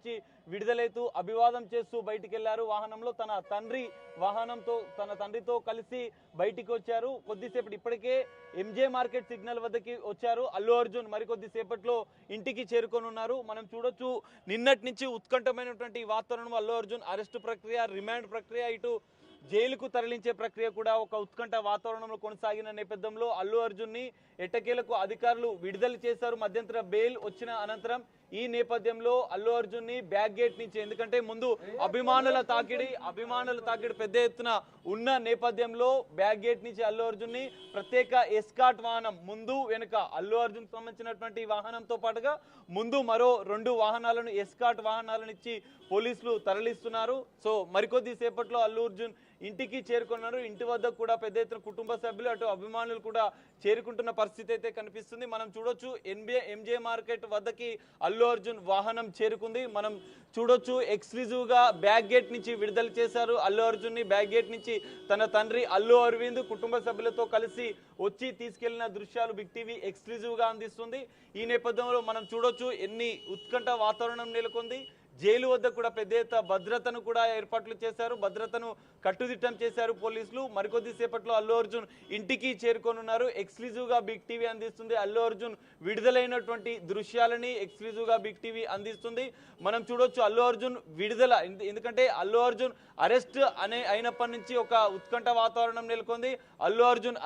నుంచి విడుదలైతూ అభివాదం చేస్తూ బయటికి వెళ్లారు వాహనంలో. తన తండ్రితో కలిసి బయటికి వచ్చారు. కొద్దిసేపటి ఇప్పటికే ఎంజే మార్కెట్ సిగ్నల్ వద్దకి వచ్చారు అల్లు అర్జున్. మరికొద్ది సేపట్లో ఇంటికి చేరుకోనున్నారు. మనం చూడొచ్చు నిన్నటి నుంచి ఉత్కంఠమైనటువంటి వాతావరణం. అల్లు అర్జున్ అరెస్టు ప్రక్రియ, రిమాండ్ ప్రక్రియ, ఇటు జైలుకు తరలించే ప్రక్రియ కూడా ఒక ఉత్కంఠ వాతావరణంలో కొనసాగిన నేపథ్యంలో అల్లు అర్జున్ ని ఎట్టకేలకు అధికారులు విడుదల చేశారు మధ్యంతర బెయిల్ వచ్చిన అనంతరం. ఈ నేపథ్యంలో అల్లు అర్జున్ ని బ్యాక్ గేట్ నుంచి, ఎందుకంటే ముందు అభిమానుల తాకిడి పెద్ద ఎత్తున ఉన్న నేపథ్యంలో బ్యాక్ గేట్ నుంచి అల్లు అర్జున్ ని ప్రత్యేక ఎస్కాట్ వాహనం, ముందు వెనుక అల్లు అర్జున్ సంబంధించినటువంటి వాహనంతో పాటుగా ముందు మరో 2 వాహనాలను, ఎస్కాట్ వాహనాలను ఇచ్చి పోలీసులు తరలిస్తున్నారు. సో మరికొద్ది సేపట్లో అల్లు అర్జున్ ఇంటికి చేరుకున్నారు. ఇంటి వద్ద కూడా పెద్ద ఎత్తున కుటుంబ సభ్యులు, అటు అభిమానులు కూడా చేరుకుంటున్న పరిస్థితి అయితే కనిపిస్తుంది. మనం చూడొచ్చు ఎంజే మార్కెట్ వద్దకి అల్లు అర్జున్ వాహనం చేరుకుంది. మనం చూడొచ్చు ఎక్స్క్లూజివ్ గా బ్యాక్ గేట్ నుంచి విడుదల చేశారు అల్లు అర్జున్ ని. బ్యాక్ గేట్ నుంచి తన తండ్రి అల్లు అరవింద్ కుటుంబ సభ్యులతో కలిసి వచ్చి తీసుకెళ్లిన దృశ్యాలు బిగ్ టీవీ ఎక్స్క్లూజివ్ గా అందిస్తుంది. ఈ నేపథ్యంలో మనం చూడొచ్చు ఎన్ని ఉత్కంఠ వాతావరణం నెలకొంది. జైలు వద్ద కూడా పెద్ద ఎత్తున భద్రతను కూడా ఏర్పాట్లు చేశారు. భద్రతను కట్టుదిట్టం చేశారు పోలీసులు. మరికొద్ది సేపట్లో అల్లు అర్జున్ ఇంటికి చేరుకోనున్నారు. ఎక్స్క్లూజివ్ గా బిగ్ టీవీ అందిస్తుంది. అల్లు అర్జున్ విడుదలైనటువంటి దృశ్యాలని ఎక్స్క్లూజివ్ గా బిగ్ టీవీ అందిస్తుంది. మనం చూడొచ్చు అల్లు అర్జున్ విడుదల, ఎందుకంటే అల్లు అర్జున్ అరెస్ట్ అయినప్పటి నుంచి ఒక ఉత్కంఠ వాతావరణం నెలకొంది. అల్లు అర్జున్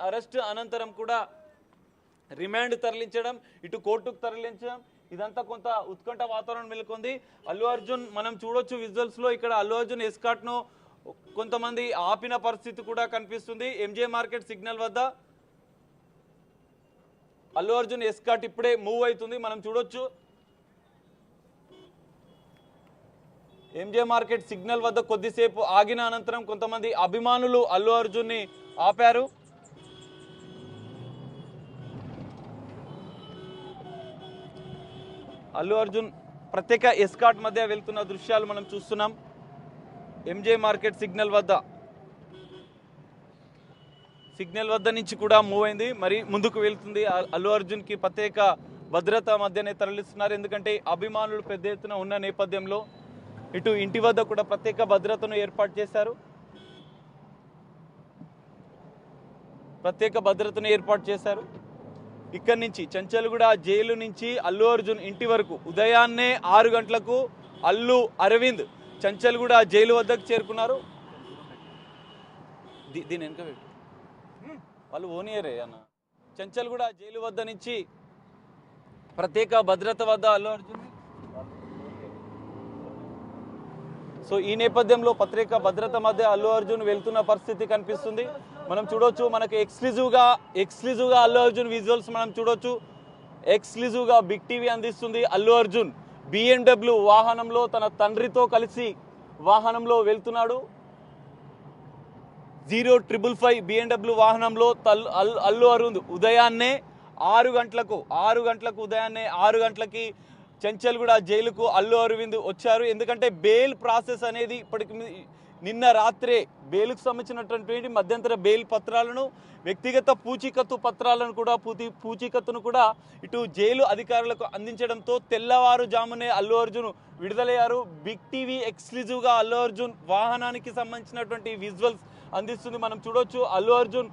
అరెస్ట్ అనంతరం కూడా రిమాండ్ తరలించడం, ఇటు కోర్టుకు తరలించడం, ఇదంతా కొంత ఉత్కంఠ వాతావరణం నెలకొంది. అల్లు అర్జున్ మనం చూడొచ్చు విజువల్స్ లో ఇక్కడ అల్లు అర్జున్ ఎస్కాట్ ను కొంతమంది ఆపిన పరిస్థితి కూడా కనిపిస్తుంది. ఎంజే మార్కెట్ సిగ్నల్ వద్ద అల్లు అర్జున్ ఎస్కాట్ ఇప్పుడే మూవ్ అవుతుంది. మనం చూడొచ్చు ఎంజే మార్కెట్ సిగ్నల్ వద్ద కొద్దిసేపు ఆగిన అనంతరం కొంతమంది అభిమానులు అల్లు అర్జున్ ని ఆపారు. అల్లు అర్జున్ ప్రత్యేక ఎస్కాట్ మధ్య వెళ్తున్న దృశ్యాలు మనం చూస్తున్నాం. ఎంజే మార్కెట్ సిగ్నల్ వద్ద నుంచి కూడా మూవ్ అయింది, మరి ముందుకు వెళ్తుంది. అల్లు అర్జున్ కి ప్రత్యేక భద్రత మధ్యనే తరలిస్తున్నారు. ఎందుకంటే అభిమానులు పెద్ద ఎత్తున ఉన్న నేపథ్యంలో ఇటు ఇంటి వద్ద కూడా ప్రత్యేక భద్రతను ఏర్పాటు చేశారు. ఇక్కడి నుంచి చంచల్గూడ జైలు నుంచి అల్లు అర్జున్ ఇంటి వరకు ఉదయాన్నే 6 గంటలకు అల్లు అరవింద్ చంచల్గూడ జైలు వద్దకు చేరుకున్నారు. దీని వెనక వాళ్ళు ఓనియరే అన్న. చంచల్గూడ జైలు వద్ద నుంచి ప్రత్యేక భద్రత వద్ద అల్లు అర్జున్. సో ఈ నేపథ్యంలో ప్రత్యేక భద్రత మధ్య అల్లు అర్జున్ వెళ్తున్న పరిస్థితి కనిపిస్తుంది. మనం చూడొచ్చు, మనకు ఎక్స్క్లూజివ్ గా అల్లు అర్జున్ విజువల్స్ మనం చూడొచ్చు. ఎక్స్క్లూజివ్ గా బిగ్ టీవీ అందిస్తుంది. అల్లు అర్జున్ BMW వాహనంలో తన తండ్రితో కలిసి వాహనంలో వెళ్తున్నాడు. 0555 BMW వాహనంలో అల్లు అరవింద్ ఉదయాన్నే 6 గంటలకి చంచల్గూడ జైలుకు అల్లు అరవింద్ వచ్చారు. ఎందుకంటే బెయిల్ ప్రాసెస్ అనేది ఇప్పటికి నిన్న రాత్రే బెయిల్కు సంబంధించినటువంటి మధ్యంతర బెయిల్ పత్రాలను, వ్యక్తిగత పూచీకత్తును కూడా ఇటు జైలు అధికారులకు అందించడంతో తెల్లవారుజామునే అల్లు అర్జున్ విడుదలయ్యారు. బిగ్ టీవీ ఎక్స్క్లూజివ్ గా అల్లు అర్జున్ వాహనానికి సంబంధించినటువంటి విజువల్స్ అందిస్తుంది. మనం చూడొచ్చు అల్లు అర్జున్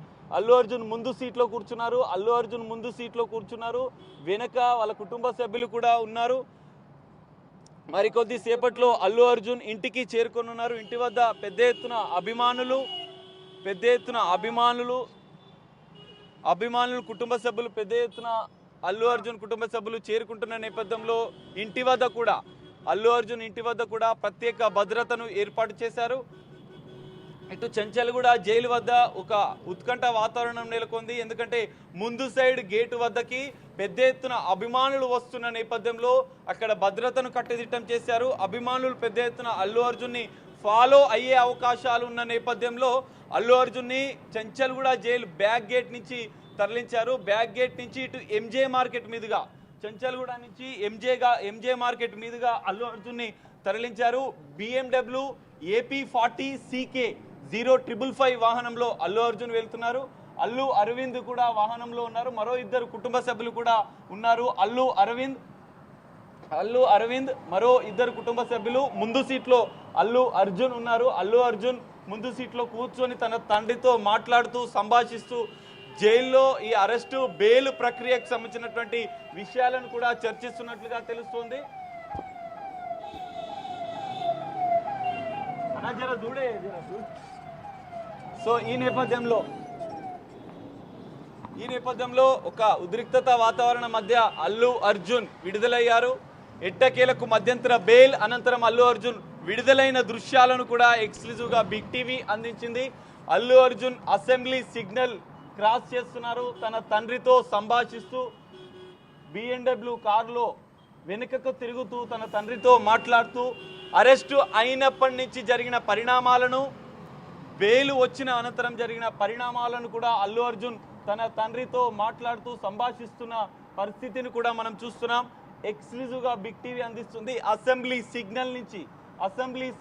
ముందు సీట్లో కూర్చున్నారు. వెనక వాళ్ళ కుటుంబ సభ్యులు కూడా ఉన్నారు. మరికొద్ది సేపట్లో అల్లు అర్జున్ ఇంటికి చేరుకోనున్నారు. ఇంటి వద్ద పెద్ద ఎత్తున అభిమానులు కుటుంబ సభ్యులు పెద్ద ఎత్తున అల్లు అర్జున్ కుటుంబ సభ్యులు చేరుకుంటున్న నేపథ్యంలో అల్లు అర్జున్ ఇంటి వద్ద కూడా ప్రత్యేక భద్రతను ఏర్పాటు చేశారు. ఇటు చంచల్గూడ జైలు వద్ద ఒక ఉత్కంఠ వాతావరణం నెలకొంది. ఎందుకంటే ముందు సైడ్ గేటు వద్దకి పెద్ద ఎత్తున అభిమానులు వస్తున్న నేపథ్యంలో అక్కడ భద్రతను కట్టుదిట్టం చేశారు. అభిమానులు పెద్ద ఎత్తున అల్లు అర్జున్ ని ఫాలో అయ్యే అవకాశాలు ఉన్న నేపథ్యంలో అల్లు అర్జున్ ని చంచల్గూడ జైలు బ్యాక్ గేట్ నుంచి తరలించారు. బ్యాక్ గేట్ నుంచి ఇటు ఎంజే మార్కెట్ మీదుగా, చంచల్గూడ నుంచి ఎంజే మార్కెట్ మీదుగా అల్లు అర్జున్ ని తరలించారు. BMW AP40 CK 0555 వాహనంలో అల్లు అర్జున్ వెళ్తున్నారు. అల్లు అరవింద్ కూడా వాహనంలో ఉన్నారు. మరో 2 కుటుంబ సభ్యులు కూడా ఉన్నారు. అల్లు అరవింద్ అల్లు అరవింద్ మరో ఇద్దరు కుటుంబ సభ్యులు, ముందు సీట్లో అల్లు అర్జున్ ఉన్నారు. అల్లు అర్జున్ ముందు సీట్లో కూర్చొని తన తండ్రితో మాట్లాడుతూ సంభాషిస్తూ జైల్లో ఈ అరెస్టు బెయిల్ ప్రక్రియకు సంబంధించినటువంటి విషయాలను కూడా చర్చిస్తున్నట్లుగా తెలుస్తోంది. సో ఈ నేపథ్యంలో ఒక ఉద్రిక్తత వాతావరణం మధ్య అల్లు అర్జున్ విడుదలయ్యారు. ఎట్టకేలకు మధ్యంతర బెయిల్ అనంతరం అల్లు అర్జున్ విడుదలైన దృశ్యాలను కూడా ఎక్స్క్లూజివ్ గా బిగ్ టీవీ అందించింది. Allu Arjun assembly signal cross చేస్తున్నారు. తన తండ్రితో సంభాషిస్తూ BMW కారులో వెనుకకు తిరుగుతూ తన తండ్రితో మాట్లాడుతూ అరెస్టు అయినప్పటి నుంచి జరిగిన పరిణామాలను, బెయిల్ వచ్చిన అనంతరం జరిగిన పరిణామాలను కూడా అల్లు అర్జున్ తన తండ్రితో మాట్లాడుతూ సంభాషిస్తున్న పరిస్థితిని కూడా మనం చూస్తున్నాం. ఎక్స్క్లూజివ్గా బిగ్ టీవీ అందిస్తుంది. అసెంబ్లీ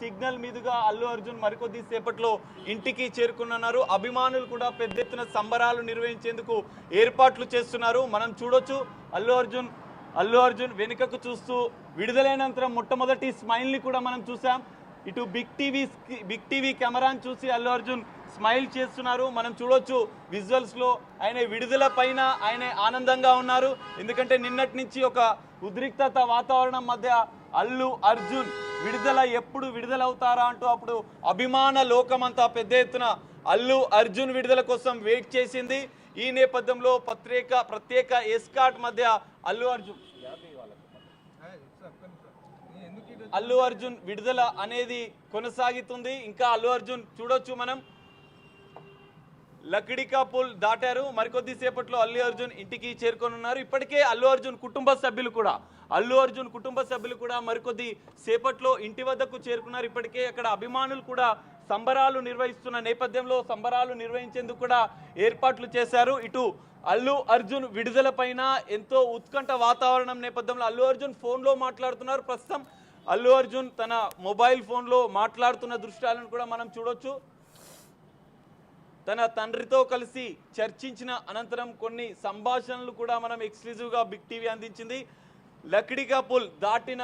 సిగ్నల్ మీదుగా అల్లు అర్జున్ మరికొద్ది సేపట్లో ఇంటికి చేరుకున్నారు. అభిమానులు కూడా పెద్ద ఎత్తున సంబరాలు నిర్వహించేందుకు ఏర్పాట్లు చేస్తున్నారు. మనం చూడొచ్చు అల్లు అర్జున్ వెనుకకు చూస్తూ విడుదలైనంతరం మొట్టమొదటి స్మైల్ ని కూడా మనం చూసాం. ఇటు బిగ్ టీవీ కెమెరాను చూసి అల్లు అర్జున్ స్మైల్ చేస్తున్నారు. మనం చూడొచ్చు విజువల్స్ లో ఆయన విడుదల పైన ఆయన ఆనందంగా ఉన్నారు. ఎందుకంటే నిన్నటి నుంచి ఒక ఉద్రిక్తత వాతావరణం మధ్య అల్లు అర్జున్ ఎప్పుడు విడుదలవుతారా అంటూ అప్పుడు అభిమాన లోకమంతా పెద్ద ఎత్తున అల్లు అర్జున్ విడుదల కోసం వెయిట్ చేసింది. ఈ నేపథ్యంలో ప్రత్యేక ఎస్కాట్ మధ్య అల్లు అర్జున్ విడుదల అనేది కొనసాగుతుంది. ఇంకా అల్లు అర్జున్ చూడొచ్చు, మనం లక్డికా పుల్ దాటారు. మరికొద్ది సేపట్లో అల్లు అర్జున్ ఇంటికి చేరుకోనున్నారు. ఇప్పటికే అల్లు అర్జున్ కుటుంబ సభ్యులు కూడా మరికొద్ది సేపట్లో ఇంటి వద్దకు చేరుకున్నారు. ఇప్పటికే అక్కడ అభిమానులు కూడా సంబరాలు నిర్వహిస్తున్న నేపథ్యంలో సంబరాలు నిర్వహించేందుకు కూడా ఏర్పాట్లు చేశారు. ఇటు అల్లు అర్జున్ విడుదల పైన ఎంతో ఉత్కంఠ వాతావరణం నేపథ్యంలో అల్లు అర్జున్ ఫోన్లో మాట్లాడుతున్నారు. ప్రస్తుతం అల్లు అర్జున్ తన మొబైల్ ఫోన్లో మాట్లాడుతున్న దృశ్యాలను కూడా మనం చూడొచ్చు. తన తండ్రితో కలిసి చర్చించిన అనంతరం కొన్ని సంభాషణలు కూడా మనం ఎక్స్క్లూజివ్గా బిగ్ టీవీ అందించింది. లక్డికా పుల్ దాటిన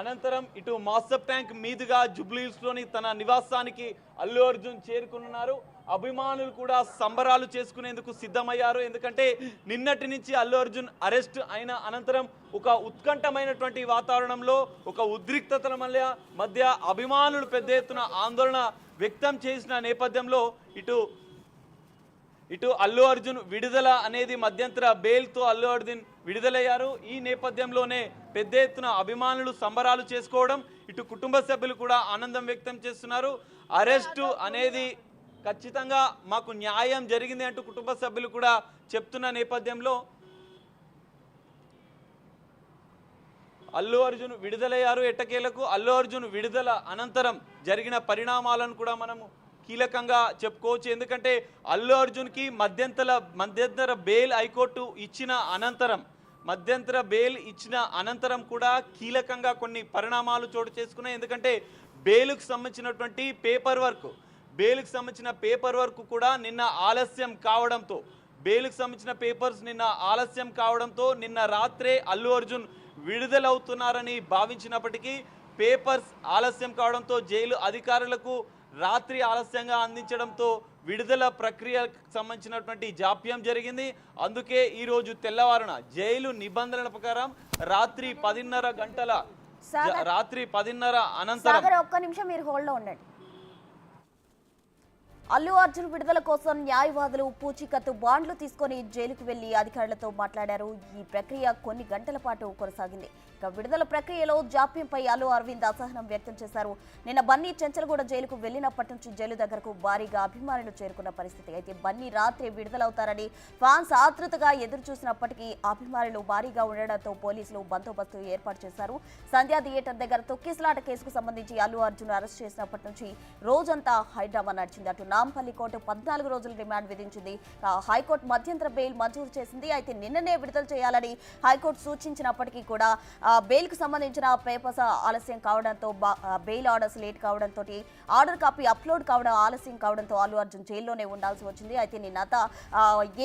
అనంతరం ఇటు మాస్టర్ ట్యాంక్ మీదుగా జూబ్లీహిల్స్లోని తన నివాసానికి అల్లు అర్జున్ చేరుకున్నారు. అభిమానులు కూడా సంబరాలు చేసుకునేందుకు సిద్ధమయ్యారు. ఎందుకంటే నిన్నటి నుంచి అల్లు అర్జున్ అరెస్ట్ అయిన అనంతరం ఒక ఉత్కంఠమైనటువంటి వాతావరణంలో, ఒక ఉద్రిక్తతల మధ్య అభిమానులు పెద్ద ఎత్తున ఆందోళన వ్యక్తం చేసిన నేపథ్యంలో ఇటు అల్లు అర్జున్ విడుదల అనేది మధ్యంతర బెయిల్తో అల్లు అర్జున్ విడుదలయ్యారు. ఈ నేపథ్యంలోనే పెద్ద ఎత్తున అభిమానులు సంబరాలు చేసుకోవడం, ఇటు కుటుంబ సభ్యులు కూడా ఆనందం వ్యక్తం చేస్తున్నారు. అరెస్టు అనేది ఖచ్చితంగా మాకు న్యాయం జరిగింది అంటూ కుటుంబ సభ్యులు కూడా చెప్తున్న నేపథ్యంలో అల్లు అర్జున్ విడుదలయ్యారు. ఎట్టకేలకు అల్లు అర్జున్ విడుదల అనంతరం జరిగిన పరిణామాలను కూడా మనము కీలకంగా చెప్పుకోవచ్చు. ఎందుకంటే అల్లు అర్జున్కి మధ్యంతర బెయిల్ హైకోర్టు ఇచ్చిన అనంతరం కూడా కీలకంగా కొన్ని పరిణామాలు చోటు చేసుకున్నాయి. ఎందుకంటే బెయిల్కు సంబంధించినటువంటి పేపర్ వర్క్ కూడా నిన్న ఆలస్యం కావడంతో నిన్న రాత్రే అల్లు అర్జున్ విడుదలవుతున్నారని భావించినప్పటికీ పేపర్స్ ఆలస్యం కావడంతో జైలు అధికారులకు రాత్రి ఆలస్యంగా అందించడంతో విడుదల ప్రక్రియకు సంబంధించినటువంటి జాప్యం జరిగింది. అందుకే ఈరోజు తెల్లవారున జైలు నిబంధనల ప్రకారం రాత్రి 10:30 అనంతరం ఒక్క నిమిషం మీరు హోల్డ్ లో ఉండండి. అల్లు అర్జున్ విడుదల కోసం న్యాయవాదులు పూచీకత్తు బాండ్లు తీసుకొని జైలుకు వెళ్లి అధికారులతో మాట్లాడారు. ఈ ప్రక్రియ కొన్ని గంటల పాటు కొనసాగింది. ఇక విడుదల ప్రక్రియలో జాప్యంపై అల్లు అరవింద్ అసహనం వ్యక్తం చేశారు. నిన్న బన్నీ చెంచల్గూడ జైలుకు వెళ్లినప్పటి నుంచి జైలు దగ్గరకు భారీగా అభిమానులు చేరుకున్న పరిస్థితి. అయితే బన్నీ రాత్రి విడుదలవుతారని ఫ్యాన్స్ ఆతృతగా ఎదురు చూసినప్పటికీ అభిమానులు భారీగా ఉండడంతో పోలీసులు బందోబస్తు ఏర్పాటు చేశారు. సంధ్యా థియేటర్ దగ్గర తొక్కిసలాట కేసుకు సంబంధించి అల్లు అర్జున్ అరెస్ట్ చేసినప్పటి నుంచి రోజంతా హైడ్రామా నడిచింది. అటు నాంపల్లి కోర్టు 14 రోజుల రిమాండ్ విధించింది. హైకోర్టు మధ్యంతర బెయిల్ మంజూరు చేసింది. అయితే నిన్ననే విడుదల చేయాలని హైకోర్టు సూచించినప్పటికీ కూడా బెయిల్ కు సంబంధించిన పేపర్స్ ఆలస్యం కావడంతో బెయిల్ ఆర్డర్స్ లేట్ కావడంతో ఆర్డర్ కాపీ అప్లోడ్ కావడం ఆలస్యం కావడంతో అల్లు అర్జున్ జైల్లోనే ఉండాల్సి వచ్చింది. అయితే నిన్నత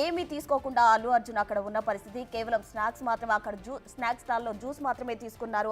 ఏమీ తీసుకోకుండా అల్లు అర్జున్ అక్కడ ఉన్న పరిస్థితి. కేవలం స్నాక్స్ మాత్రమే, అక్కడ స్నాక్స్ స్టాల్లో జ్యూస్ మాత్రమే తీసుకున్నారు.